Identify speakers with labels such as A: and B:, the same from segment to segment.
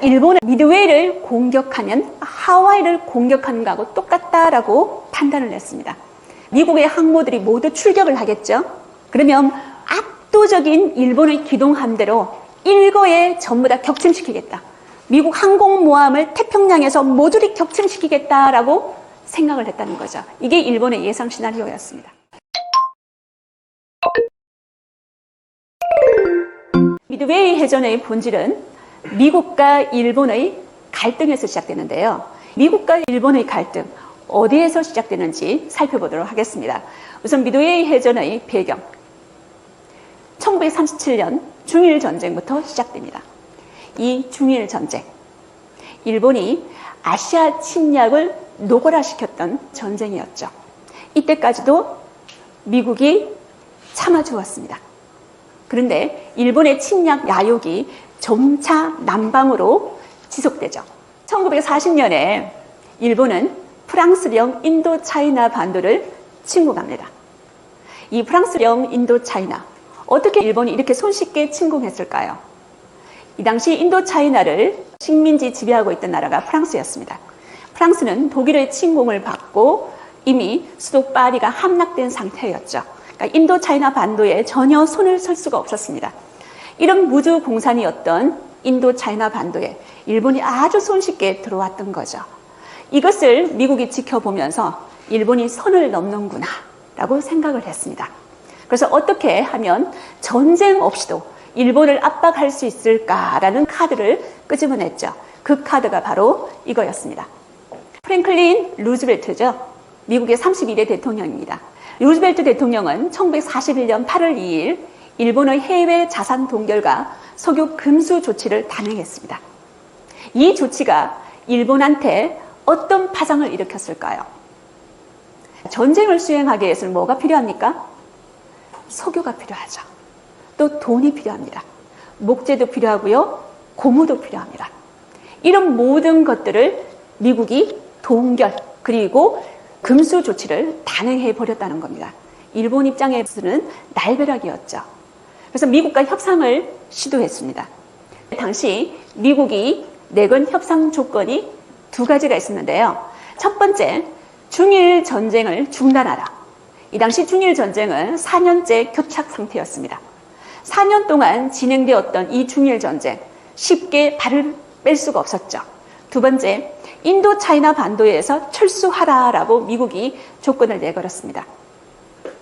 A: 일본은 미드웨이를 공격하면 하와이를 공격하는 거하고 똑같다라고 판단을 했습니다. 미국의 항모들이 모두 출격을 하겠죠. 그러면 압도적인 일본의 기동함대로 일거에 전부 다 격침시키겠다. 미국 항공모함을 태평양에서 모조리 격침시키겠다라고 생각을 했다는 거죠. 이게 일본의 예상 시나리오였습니다. 미드웨이 해전의 본질은 미국과 일본의 갈등에서 시작되는데요. 미국과 일본의 갈등, 어디에서 시작되는지 살펴보도록 하겠습니다. 우선 미드웨이 해전의 배경, 1937년 중일 전쟁부터 시작됩니다. 이 중일 전쟁, 일본이 아시아 침략을 노골화시켰던 전쟁이었죠. 이때까지도 미국이 참아주었습니다. 그런데 일본의 침략 야욕이 점차 남방으로 지속되죠. 1940년에 일본은 프랑스령 인도차이나 반도를 침공합니다. 이 프랑스령 인도차이나, 어떻게 일본이 이렇게 손쉽게 침공했을까요? 이 당시 인도차이나를 식민지 지배하고 있던 나라가 프랑스였습니다. 프랑스는 독일의 침공을 받고 이미 수도 파리가 함락된 상태였죠. 그러니까 인도차이나 반도에 전혀 손을 쓸 수가 없었습니다. 이런 무주공산이었던 인도차이나 반도에 일본이 아주 손쉽게 들어왔던 거죠. 이것을 미국이 지켜보면서 일본이 선을 넘는구나 라고 생각을 했습니다. 그래서 어떻게 하면 전쟁 없이도 일본을 압박할 수 있을까라는 카드를 끄집어냈죠. 그 카드가 바로 이거였습니다. 프랭클린 루즈벨트죠. 미국의 32대 대통령입니다. 루즈벨트 대통령은 1941년 8월 2일 일본의 해외 자산 동결과 석유 금수 조치를 단행했습니다. 이 조치가 일본한테 어떤 파장을 일으켰을까요? 전쟁을 수행하기 위해서는 뭐가 필요합니까? 석유가 필요하죠. 또 돈이 필요합니다. 목재도 필요하고요. 고무도 필요합니다. 이런 모든 것들을 미국이 동결 그리고 금수 조치를 단행해 버렸다는 겁니다. 일본 입장에서는 날벼락이었죠. 그래서 미국과 협상을 시도했습니다. 당시 미국이 내건 협상 조건이 두 가지가 있었는데요. 첫 번째, 중일 전쟁을 중단하라. 이 당시 중일 전쟁은 4년째 교착 상태였습니다. 4년 동안 진행되었던 이 중일 전쟁, 쉽게 발을 뺄 수가 없었죠. 두 번째, 인도차이나 반도에서 철수하라라고 미국이 조건을 내걸었습니다.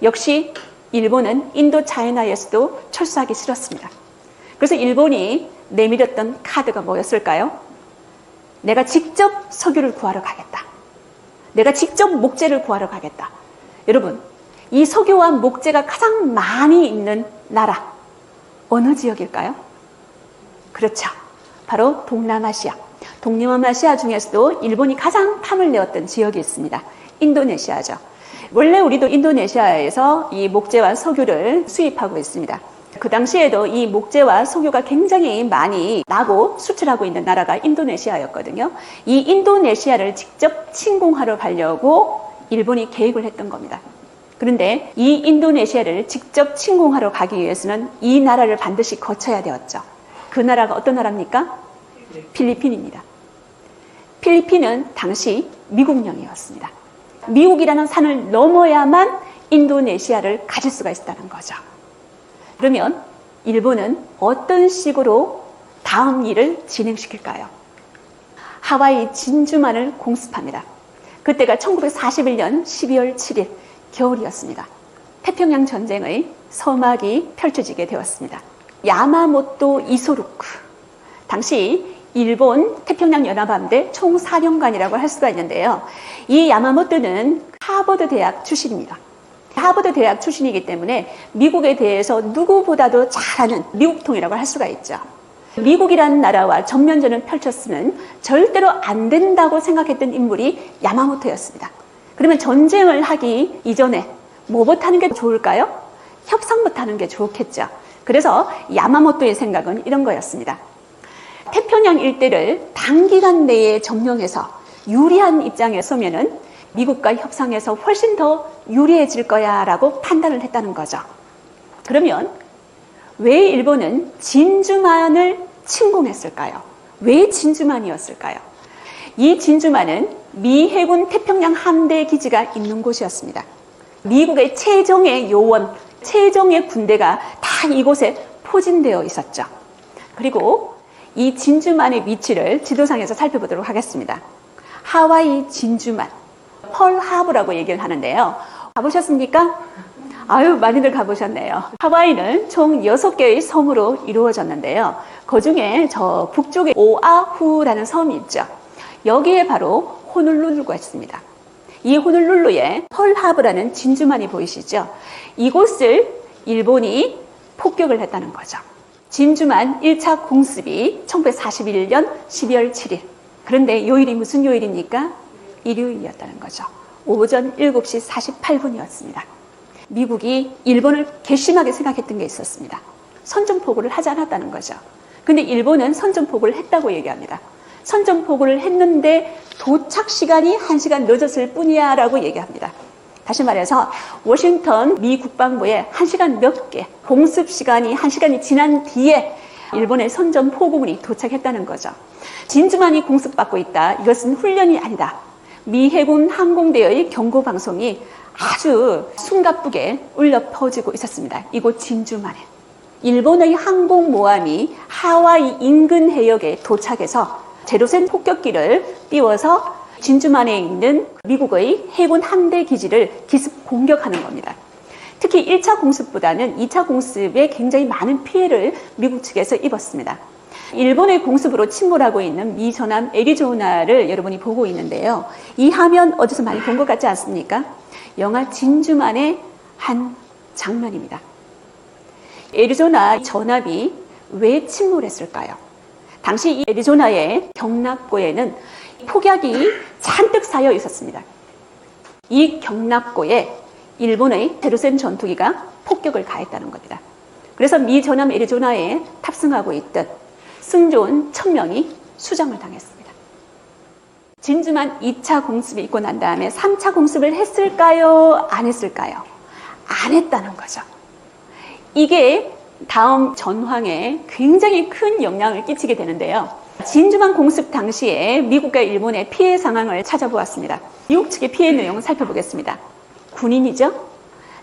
A: 역시 일본은 인도차이나에서도 철수하기 싫었습니다. 그래서 일본이 내밀었던 카드가 뭐였을까요? 내가 직접 석유를 구하러 가겠다. 내가 직접 목재를 구하러 가겠다. 여러분, 이 석유와 목재가 가장 많이 있는 나라, 어느 지역일까요? 그렇죠. 바로 동남아시아. 동남아시아 중에서도 일본이 가장 탐을 내었던 지역이 있습니다. 인도네시아죠. 원래 우리도 인도네시아에서 이 목재와 석유를 수입하고 있습니다. 그 당시에도 이 목재와 석유가 굉장히 많이 나고 수출하고 있는 나라가 인도네시아였거든요. 이 인도네시아를 직접 침공하러 가려고 일본이 계획을 했던 겁니다. 그런데 이 인도네시아를 직접 침공하러 가기 위해서는 이 나라를 반드시 거쳐야 되었죠. 그 나라가 어떤 나라입니까? 필리핀입니다. 필리핀은 당시 미국령이었습니다. 미국이라는 산을 넘어야만 인도네시아를 가질 수가 있었다는 거죠. 그러면 일본은 어떤 식으로 다음 일을 진행시킬까요? 하와이 진주만을 공습합니다. 그때가 1941년 12월 7일 겨울이었습니다. 태평양 전쟁의 서막이 펼쳐지게 되었습니다. 야마모토 이소루쿠, 당시 일본 태평양 연합함대 총사령관이라고 할 수가 있는데요. 이 야마모토는 하버드 대학 출신입니다. 하버드 대학 출신이기 때문에 미국에 대해서 누구보다도 잘 아는 미국통이라고 할 수가 있죠. 미국이라는 나라와 전면전을 펼쳤으면 절대로 안 된다고 생각했던 인물이 야마모토였습니다. 그러면 전쟁을 하기 이전에 뭐부터 하는 게 좋을까요? 협상부터 하는 게 좋겠죠. 그래서 야마모토의 생각은 이런 거였습니다. 태평양 일대를 단기간 내에 점령해서 유리한 입장에 서면은 미국과 협상에서 훨씬 더 유리해질 거야 라고 판단을 했다는 거죠. 그러면 왜 일본은 진주만을 침공했을까요? 왜 진주만이었을까요? 이 진주만은 미 해군 태평양 함대 기지가 있는 곳이었습니다. 미국의 최정예 요원, 최정예 군대가 다 이곳에 포진되어 있었죠. 그리고 이 진주만의 위치를 지도상에서 살펴보도록 하겠습니다. 하와이 진주만, 펄하브라고 얘기를 하는데요. 가보셨습니까? 아유, 많이들 가보셨네요. 하와이는 총 6개의 섬으로 이루어졌는데요. 그중에 저 북쪽에 오아후라는 섬이 있죠. 여기에 바로 호놀룰루가 있습니다. 이 호놀룰루에 펄하브라는 진주만이 보이시죠? 이곳을 일본이 폭격을 했다는 거죠. 진주만 1차 공습이 1941년 12월 7일. 그런데 요일이 무슨 요일입니까? 일요일이었다는 거죠. 오전 7시 48분이었습니다. 미국이 일본을 괘씸하게 생각했던 게 있었습니다. 선전포고를 하지 않았다는 거죠. 근데 일본은 선전포고를 했다고 얘기합니다. 선전포고를 했는데 도착 시간이 1시간 늦었을 뿐이야 라고 얘기합니다. 다시 말해서 워싱턴 미 국방부에 1시간 몇 개, 공습 시간이 1시간이 지난 뒤에 일본의 선전포고문이 도착했다는 거죠. 진주만이 공습받고 있다. 이것은 훈련이 아니다. 미 해군 항공대의 경고방송이 아주 숨가쁘게 울려 퍼지고 있었습니다. 이곳 진주만에. 일본의 항공모함이 하와이 인근 해역에 도착해서 제로센 폭격기를 띄워서 진주만에 있는 미국의 해군 함대 기지를 기습 공격하는 겁니다. 특히 1차 공습보다는 2차 공습에 굉장히 많은 피해를 미국 측에서 입었습니다. 일본의 공습으로 침몰하고 있는 미 전함 애리조나를 여러분이 보고 있는데요. 이 화면 어디서 많이 본 것 같지 않습니까? 영화 진주만의 한 장면입니다. 애리조나 전함이 왜 침몰했을까요? 당시 이 애리조나의 경납고에는 폭약이 잔뜩 쌓여 있었습니다. 이 경납고에 일본의 제로센 전투기가 폭격을 가했다는 겁니다. 그래서 미 전함 애리조나에 탑승하고 있던 승조원 1000명이 수장을 당했습니다. 진주만 2차 공습이 있고 난 다음에 3차 공습을 했을까요? 안 했을까요? 안 했다는 거죠. 이게 다음 전황에 굉장히 큰 영향을 끼치게 되는데요. 진주만 공습 당시에 미국과 일본의 피해 상황을 찾아보았습니다. 미국 측의 피해 내용을 살펴보겠습니다. 군인이죠.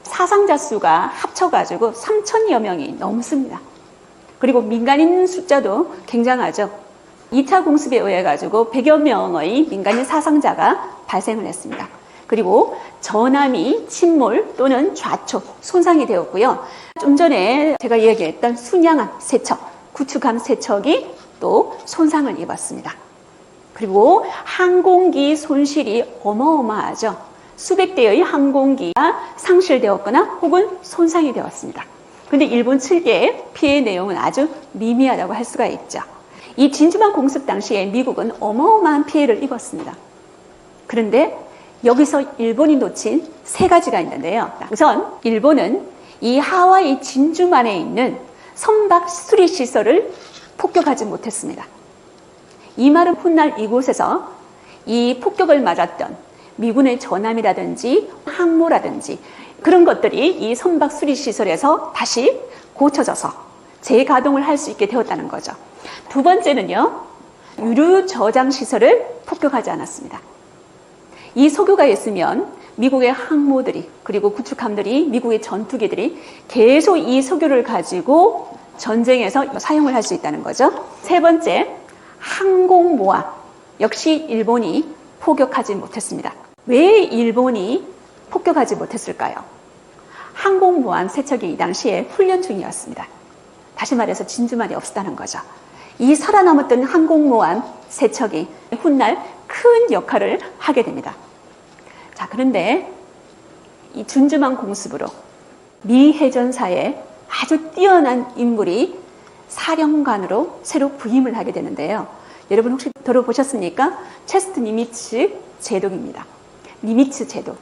A: 사상자 수가 합쳐가지고 3,000여 명이 넘습니다. 그리고 민간인 숫자도 굉장하죠. 2차 공습에 의해 가지고 100여 명의 민간인 사상자가 발생을 했습니다. 그리고 전함이 침몰 또는 좌초, 손상이 되었고요. 좀 전에 제가 이야기했던 순양함 세척, 구축함 세척이 또 손상을 입었습니다. 그리고 항공기 손실이 어마어마하죠. 수백 대의 항공기가 상실되었거나 혹은 손상이 되었습니다. 그런데 일본 측의 피해 내용은 아주 미미하다고 할 수가 있죠. 이 진주만 공습 당시에 미국은 어마어마한 피해를 입었습니다. 그런데 여기서 일본이 놓친 3가지가 있는데요. 우선 일본은 이 하와이 진주만에 있는 선박 수리 시설을 폭격하지 못했습니다. 이 말은 훗날 이곳에서 이 폭격을 맞았던 미군의 전함이라든지 항모라든지 그런 것들이 이 선박 수리 시설에서 다시 고쳐져서 재가동을 할 수 있게 되었다는 거죠. 두 번째는요, 유류 저장 시설을 폭격하지 않았습니다. 이 석유가 있으면 미국의 항모들이 그리고 구축함들이 미국의 전투기들이 계속 이 석유를 가지고 전쟁에서 사용을 할 수 있다는 거죠. 세 번째, 항공모함 역시 일본이 포격하지 못했습니다. 왜 일본이 폭격하지 못했을까요? 항공모함 세척이 이 당시에 훈련 중이었습니다. 다시 말해서 진주만이 없었다는 거죠. 이 살아남았던 항공모함 세척이 훗날 큰 역할을 하게 됩니다. 자, 그런데 이 진주만 공습으로 미 해전사에 아주 뛰어난 인물이 사령관으로 새로 부임을 하게 되는데요. 여러분 혹시 들어보셨습니까? 체스트 니미츠 제독입니다. 니미츠 제독.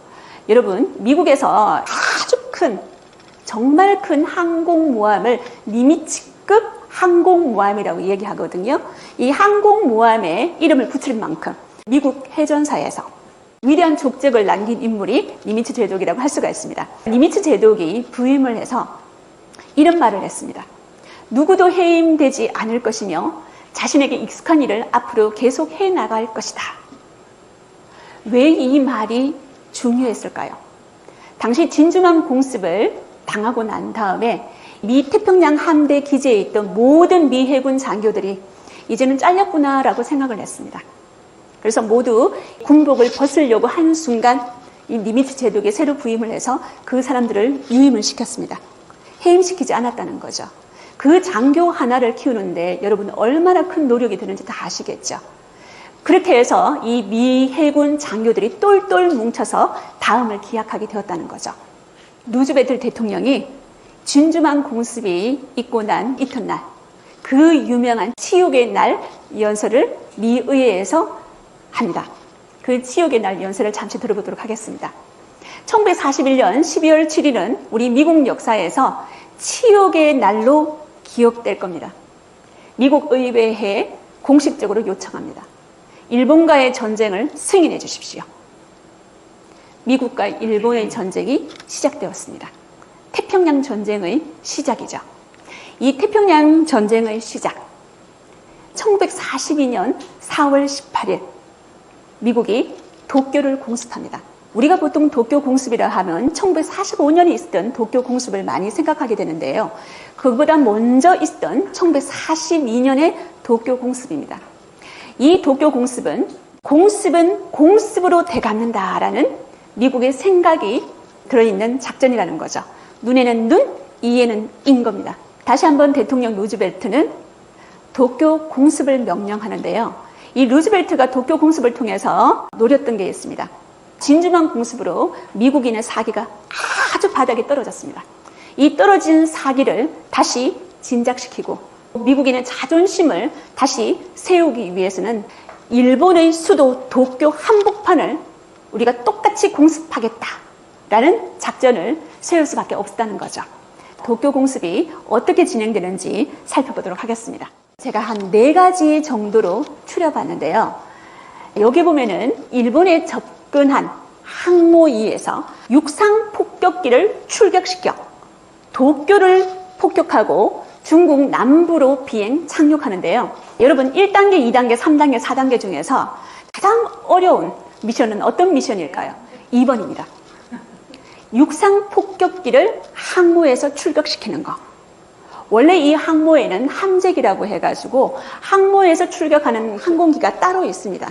A: 여러분, 미국에서 아주 큰, 정말 큰 항공모함을 니미츠급 항공모함이라고 얘기하거든요. 이 항공모함에 이름을 붙일 만큼 미국 해전사에서 위대한 족적을 남긴 인물이 니미츠 제독이라고 할 수가 있습니다. 니미츠 제독이 부임을 해서 이런 말을 했습니다. 누구도 해임되지 않을 것이며 자신에게 익숙한 일을 앞으로 계속 해 나갈 것이다. 왜 이 말이 중요했을까요? 당시 진주만 공습을 당하고 난 다음에 미 태평양 함대 기지에 있던 모든 미 해군 장교들이 이제는 잘렸구나라고 생각을 했습니다. 그래서 모두 군복을 벗으려고 한 순간 이 니미츠 제독이 새로 부임을 해서 그 사람들을 유임을 시켰습니다. 해임시키지 않았다는 거죠. 그 장교 하나를 키우는데 여러분 얼마나 큰 노력이 드는지 다 아시겠죠. 그렇게 해서 이 미 해군 장교들이 똘똘 뭉쳐서 다음을 기약하게 되었다는 거죠. 루즈벨트 대통령이 진주만 공습이 있고 난 이튿날 그 유명한 치욕의 날 연설을 미 의회에서 합니다. 그 치욕의 날 연설을 잠시 들어보도록 하겠습니다. 1941년 12월 7일은 우리 미국 역사에서 치욕의 날로 기억될 겁니다. 미국 의회에 공식적으로 요청합니다. 일본과의 전쟁을 승인해 주십시오. 미국과 일본의 전쟁이 시작되었습니다. 태평양 전쟁의 시작이죠. 이 태평양 전쟁의 시작, 1942년 4월 18일 미국이 도쿄를 공습합니다. 우리가 보통 도쿄 공습이라 하면 1945년에 있었던 도쿄 공습을 많이 생각하게 되는데요. 그보다 먼저 있었던 1942년의 도쿄 공습입니다. 이 도쿄 공습은 공습으로 돼갑는다라는 미국의 생각이 들어있는 작전이라는 거죠. 눈에는 눈, 이에는 인 겁니다. 다시 한번 대통령 루즈벨트는 도쿄 공습을 명령하는데요. 이 루즈벨트가 도쿄 공습을 통해서 노렸던 게 있습니다. 진주만 공습으로 미국인의 사기가 아주 바닥에 떨어졌습니다. 이 떨어진 사기를 다시 진작시키고 미국인의 자존심을 다시 세우기 위해서는 일본의 수도 도쿄 한복판을 우리가 똑같이 공습하겠다라는 작전을 세울 수밖에 없었다는 거죠. 도쿄 공습이 어떻게 진행되는지 살펴보도록 하겠습니다. 제가 한 4가지 정도로 추려봤는데요. 여기 보면은 일본에 접근한 항모위에서 육상 폭격기를 출격시켜 도쿄를 폭격하고 중국 남부로 비행 착륙하는데요. 여러분 1단계, 2단계, 3단계, 4단계 중에서 가장 어려운 미션은 어떤 미션일까요? 2번입니다. 육상 폭격기를 항모에서 출격시키는 거. 원래 이 항모에는 함재기라고 해가지고 항모에서 출격하는 항공기가 따로 있습니다.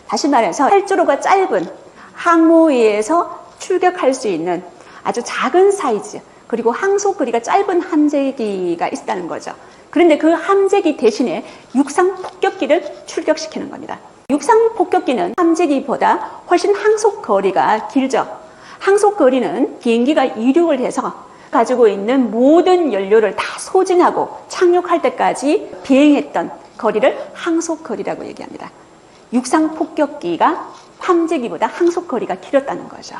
A: 다시 말해서 활주로가 짧은 항모에서 출격할 수 있는 아주 작은 사이즈 그리고 항속거리가 짧은 함재기가 있다는 거죠. 그런데 그 함재기 대신에 육상 폭격기를 출격시키는 겁니다. 육상 폭격기는 함재기보다 훨씬 항속거리가 길죠. 항속거리는 비행기가 이륙을 해서 가지고 있는 모든 연료를 다 소진하고 착륙할 때까지 비행했던 거리를 항속거리라고 얘기합니다. 육상 폭격기가 함재기보다 항속거리가 길었다는 거죠.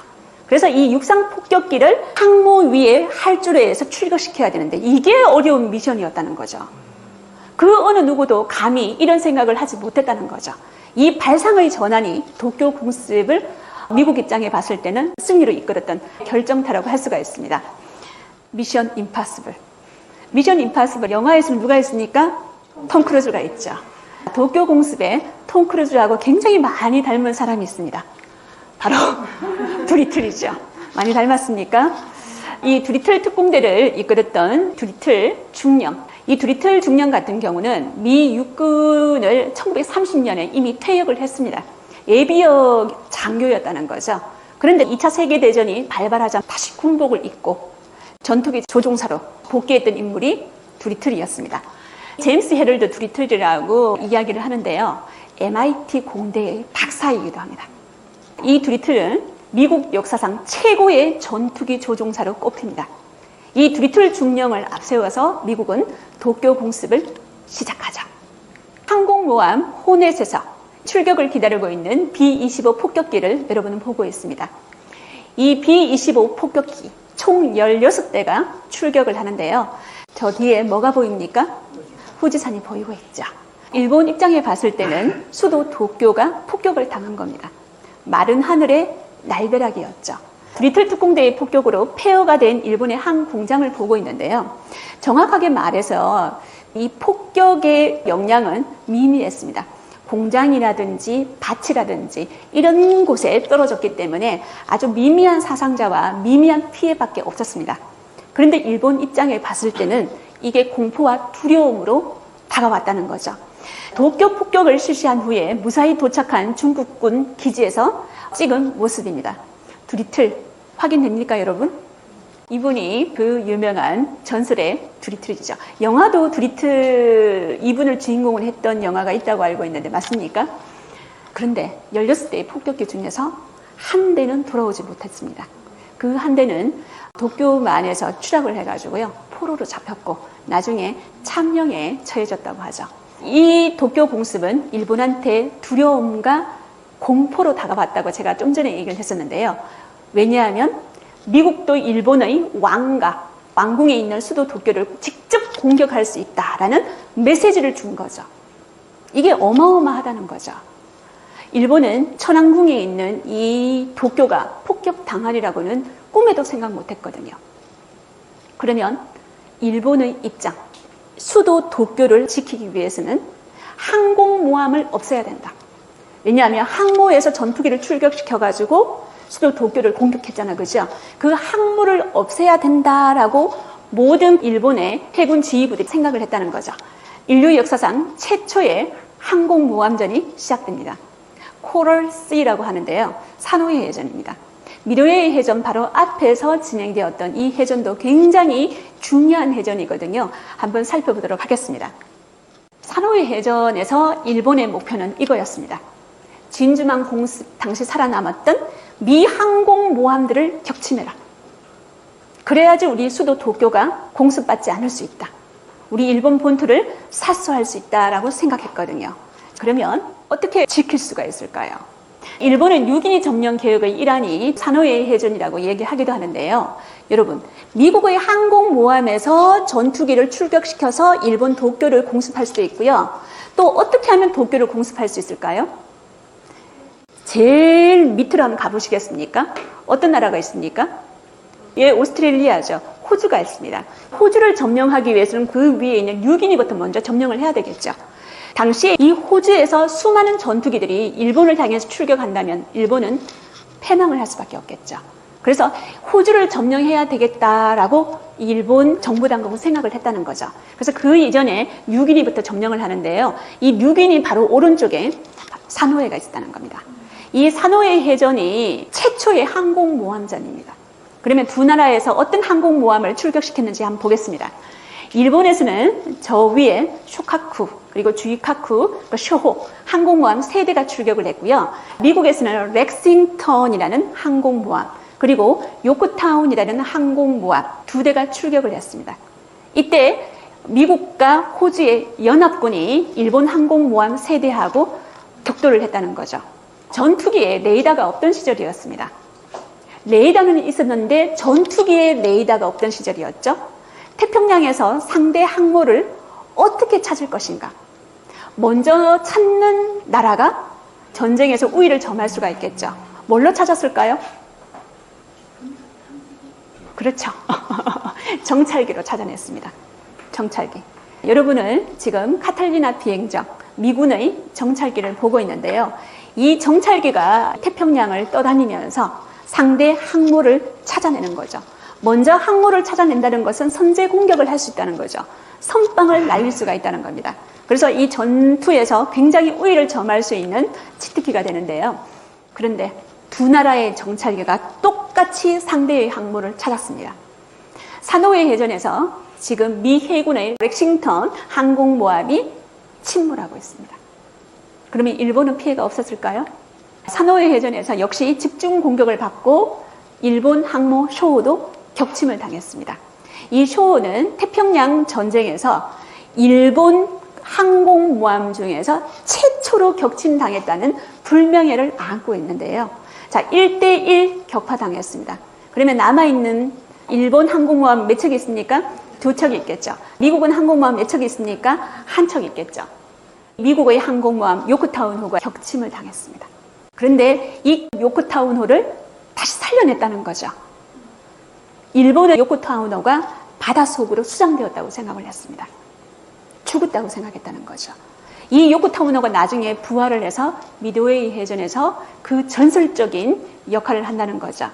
A: 그래서 이 육상 폭격기를 항모 위에 활주로에서 출격시켜야 되는데 이게 어려운 미션이었다는 거죠. 그 어느 누구도 감히 이런 생각을 하지 못했다는 거죠. 이 발상의 전환이 도쿄 공습을 미국 입장에 봤을 때는 승리로 이끌었던 결정타라고 할 수가 있습니다. 미션 임파서블. 미션 임파서블 영화에서는 누가 있습니까? 톰 크루즈가 있죠. 도쿄 공습에 톰 크루즈하고 굉장히 많이 닮은 사람이 있습니다. 바로 두리틀이죠. 많이 닮았습니까? 이 두리틀 특공대를 이끌었던 두리틀 중령. 이 두리틀 중령 같은 경우는 미 육군을 1930년에 이미 퇴역을 했습니다. 예비역 장교였다는 거죠. 그런데 2차 세계대전이 발발하자 다시 군복을 입고 전투기 조종사로 복귀했던 인물이 두리틀이었습니다. 제임스 헤럴드 두리틀이라고 이야기를 하는데요. MIT 공대의 박사이기도 합니다. 이 두리틀은 미국 역사상 최고의 전투기 조종사로 꼽힙니다. 이 두리틀 중령을 앞세워서 미국은 도쿄 공습을 시작하죠. 항공모함 호넷에서 출격을 기다리고 있는 B-25 폭격기를 여러분은 보고 있습니다. 이 B-25 폭격기 총 16대가 출격을 하는데요. 저 뒤에 뭐가 보입니까? 후지산이 보이고 있죠. 일본 입장에 봤을 때는 수도 도쿄가 폭격을 당한 겁니다. 마른 하늘의 날벼락이었죠. 두리틀 특공대의 폭격으로 폐허가 된 일본의 한 공장을 보고 있는데요. 정확하게 말해서 이 폭격의 영향은 미미했습니다. 공장이라든지 밭이라든지 이런 곳에 떨어졌기 때문에 아주 미미한 사상자와 미미한 피해밖에 없었습니다. 그런데 일본 입장에 봤을 때는 이게 공포와 두려움으로 다가왔다는 거죠. 도쿄 폭격을 실시한 후에 무사히 도착한 중국군 기지에서 찍은 모습입니다. 두리틀 확인됩니까, 여러분? 이분이 그 유명한 전설의 두리틀이죠. 영화도 두리틀 이분을 주인공으로 했던 영화가 있다고 알고 있는데 맞습니까? 그런데 16대의 폭격기 중에서 한 대는 돌아오지 못했습니다. 그 한 대는 도쿄만에서 추락을 해가지고요. 포로로 잡혔고 나중에 참령에 처해졌다고 하죠. 이 도쿄 공습은 일본한테 두려움과 공포로 다가왔다고 제가 좀 전에 얘기를 했었는데요. 왜냐하면 미국도 일본의 왕궁에 있는 수도 도쿄를 직접 공격할 수 있다라는 메시지를 준 거죠. 이게 어마어마하다는 거죠. 일본은 천왕궁에 있는 이 도쿄가 폭격당하리라고는 꿈에도 생각 못했거든요. 그러면 일본의 입장, 수도 도쿄를 지키기 위해서는 항공모함을 없애야 된다. 왜냐하면 항모에서 전투기를 출격시켜가지고 수도 도쿄를 공격했잖아, 그죠? 그 항모를 없애야 된다라고 모든 일본의 해군 지휘부들이 생각을 했다는 거죠. 인류 역사상 최초의 항공모함전이 시작됩니다. 코럴시라고 하는데요. 산호의 해전입니다. 미도의 해전 바로 앞에서 진행되었던 이 해전도 굉장히 중요한 해전이거든요. 한번 살펴보도록 하겠습니다. 산호의 해전에서 일본의 목표는 이거였습니다. 진주만 공습 당시 살아남았던 미 항공모함들을 격침해라. 그래야지 우리 수도 도쿄가 공습받지 않을 수 있다. 우리 일본 본토를 사수할 수 있다라고 생각했거든요. 그러면 어떻게 지킬 수가 있을까요? 일본은 6.12 점령 계획의 일환이 산호의 해전이라고 얘기하기도 하는데요. 여러분, 미국의 항공모함에서 전투기를 출격시켜서 일본 도쿄를 공습할 수도 있고요. 또 어떻게 하면 도쿄를 공습할 수 있을까요? 제일 밑으로 한번 가보시겠습니까? 어떤 나라가 있습니까? 예, 오스트레일리아죠. 호주가 있습니다. 호주를 점령하기 위해서는 그 위에 있는 뉴기니부터 먼저 점령을 해야 되겠죠. 당시에 이 호주에서 수많은 전투기들이 일본을 향해서 출격한다면 일본은 패망을 할 수밖에 없겠죠. 그래서 호주를 점령해야 되겠다라고 일본 정부 당국은 생각을 했다는 거죠. 그래서 그 이전에 뉴기니부터 점령을 하는데요. 이 뉴기니 바로 오른쪽에 산호해가 있었다는 겁니다. 이 산호해 해전이 최초의 항공모함전입니다. 그러면 두 나라에서 어떤 항공모함을 출격시켰는지 한번 보겠습니다. 일본에서는 저 위에 쇼카쿠, 그리고 주이카쿠, 쇼호 항공모함 3대가 출격을 했고요. 미국에서는 렉싱턴이라는 항공모함, 그리고 요코타운이라는 항공모함 2대가 출격을 했습니다. 이때 미국과 호주의 연합군이 일본 항공모함 3대하고 격돌을 했다는 거죠. 전투기에 레이더가 없던 시절이었습니다. 레이더는 있었는데 전투기에 레이더가 없던 시절이었죠. 태평양에서 상대 항모를 어떻게 찾을 것인가? 먼저 찾는 나라가 전쟁에서 우위를 점할 수가 있겠죠. 뭘로 찾았을까요? 그렇죠. 정찰기로 찾아냈습니다. 정찰기. 여러분은 지금 카탈리나 비행정, 미군의 정찰기를 보고 있는데요. 이 정찰기가 태평양을 떠다니면서 상대 항모를 찾아내는 거죠. 먼저 항모를 찾아낸다는 것은 선제 공격을 할 수 있다는 거죠. 선빵을 날릴 수가 있다는 겁니다. 그래서 이 전투에서 굉장히 우위를 점할 수 있는 치트키가 되는데요. 그런데 두 나라의 정찰기가 똑같이 상대의 항모를 찾았습니다. 산호해 해전에서 지금 미 해군의 렉싱턴 항공모함이 침몰하고 있습니다. 그러면 일본은 피해가 없었을까요? 산호해 해전에서 역시 집중 공격을 받고 일본 항모 쇼호도 격침을 당했습니다. 이 쇼호는 태평양 전쟁에서 일본 항공모함 중에서 최초로 격침당했다는 불명예를 안고 있는데요. 자, 1대1 격파당했습니다. 그러면 남아있는 일본 항공모함 몇 척이 있습니까? 2척이 있겠죠. 미국은 항공모함 몇 척이 있습니까? 1척 있겠죠. 미국의 항공모함 요코타운호가 격침을 당했습니다. 그런데 이 요코타운호를 다시 살려냈다는 거죠. 일본의 요코타운호가 바닷속으로 수장되었다고 생각을 했습니다. 죽었다고 생각했다는 거죠. 이 요코타우노가 나중에 부활을 해서 미드웨이 해전에서 그 전설적인 역할을 한다는 거죠.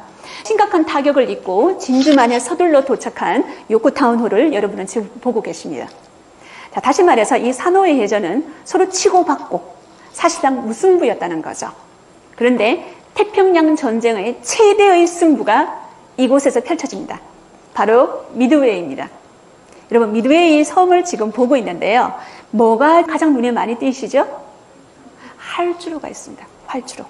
A: 심각한 타격을 입고 진주만에 서둘러 도착한 요코타우노를 여러분은 지금 보고 계십니다. 자, 다시 말해서 이 사노이 해전은 서로 치고받고 사실상 무승부였다는 거죠. 그런데 태평양 전쟁의 최대의 승부가 이곳에서 펼쳐집니다. 바로 미드웨이입니다. 여러분, 미드웨이 섬을 지금 보고 있는데요. 뭐가 가장 눈에 많이 띄시죠? 활주로가 있습니다. 활주로.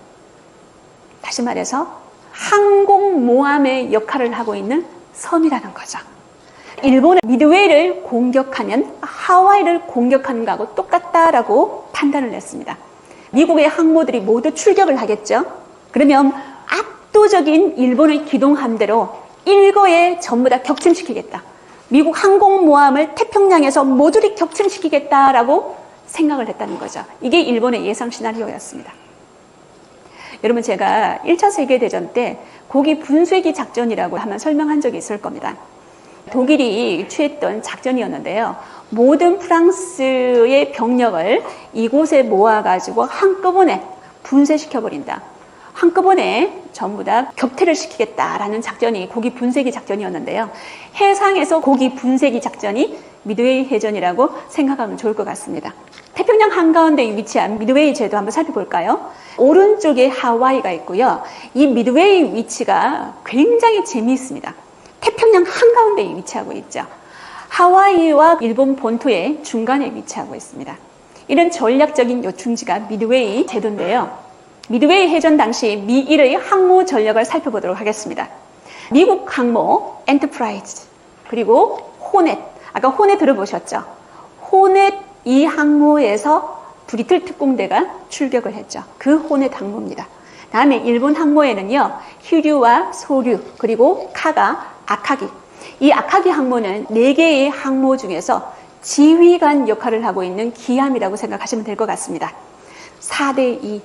A: 다시 말해서 항공모함의 역할을 하고 있는 섬이라는 거죠. 일본은 미드웨이를 공격하면 하와이를 공격하는 것하고 똑같다라고 판단을 했습니다. 미국의 항모들이 모두 출격을 하겠죠. 그러면 압도적인 일본의 기동함대로 일거에 전부 다 격침시키겠다. 미국 항공모함을 태평양에서 모조리 격침시키겠다라고 생각을 했다는 거죠. 이게 일본의 예상 시나리오였습니다. 여러분, 제가 1차 세계대전 때 고기 분쇄기 작전이라고 한번 설명한 적이 있을 겁니다. 독일이 취했던 작전이었는데요. 모든 프랑스의 병력을 이곳에 모아가지고 한꺼번에 분쇄시켜버린다. 한꺼번에 전부 다 격퇴를 시키겠다라는 작전이 고기 분쇄기 작전이었는데요. 해상에서 고기 분쇄기 작전이 미드웨이 해전이라고 생각하면 좋을 것 같습니다. 태평양 한가운데에 위치한 미드웨이 제도 한번 살펴볼까요? 오른쪽에 하와이가 있고요. 이 미드웨이 위치가 굉장히 재미있습니다. 태평양 한가운데에 위치하고 있죠. 하와이와 일본 본토의 중간에 위치하고 있습니다. 이런 전략적인 요충지가 미드웨이 제도인데요. 미드웨이 해전 당시 미일의 항모 전력을 살펴보도록 하겠습니다. 미국 항모 엔터프라이즈, 그리고 호넷, 아까 호넷 들어보셨죠? 호넷 이 항모에서 브리틀 특공대가 출격을 했죠. 그 호넷 항모입니다. 다음에 일본 항모에는요, 휴류와 소류, 그리고 카가 아카기. 이 아카기 항모는 4개의 항모 중에서 지휘관 역할을 하고 있는 기함이라고 생각하시면 될 것 같습니다. 4대2.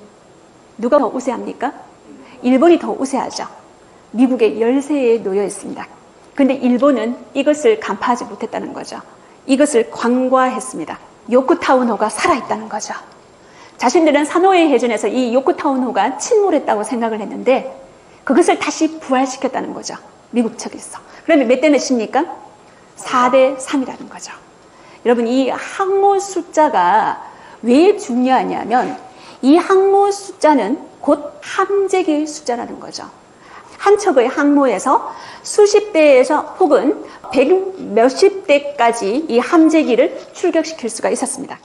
A: 누가 더 우세합니까? 일본이 더 우세하죠. 미국의 열세에 놓여 있습니다. 그런데 일본은 이것을 간파하지 못했다는 거죠. 이것을 관과했습니다. 요코타우노가 살아있다는 거죠. 자신들은 사노이 해전에서 이 요코타우노가 침몰했다고 생각을 했는데 그것을 다시 부활시켰다는 거죠. 미국 측에서. 그러면 몇 대 몇입니까? 4대3이라는 거죠. 여러분, 이 항모 숫자가 왜 중요하냐면 이 항모 숫자는 곧 함재기의 숫자라는 거죠. 한 척의 항모에서 수십 대에서 혹은 백 몇십 대까지 이 함재기를 출격시킬 수가 있었습니다.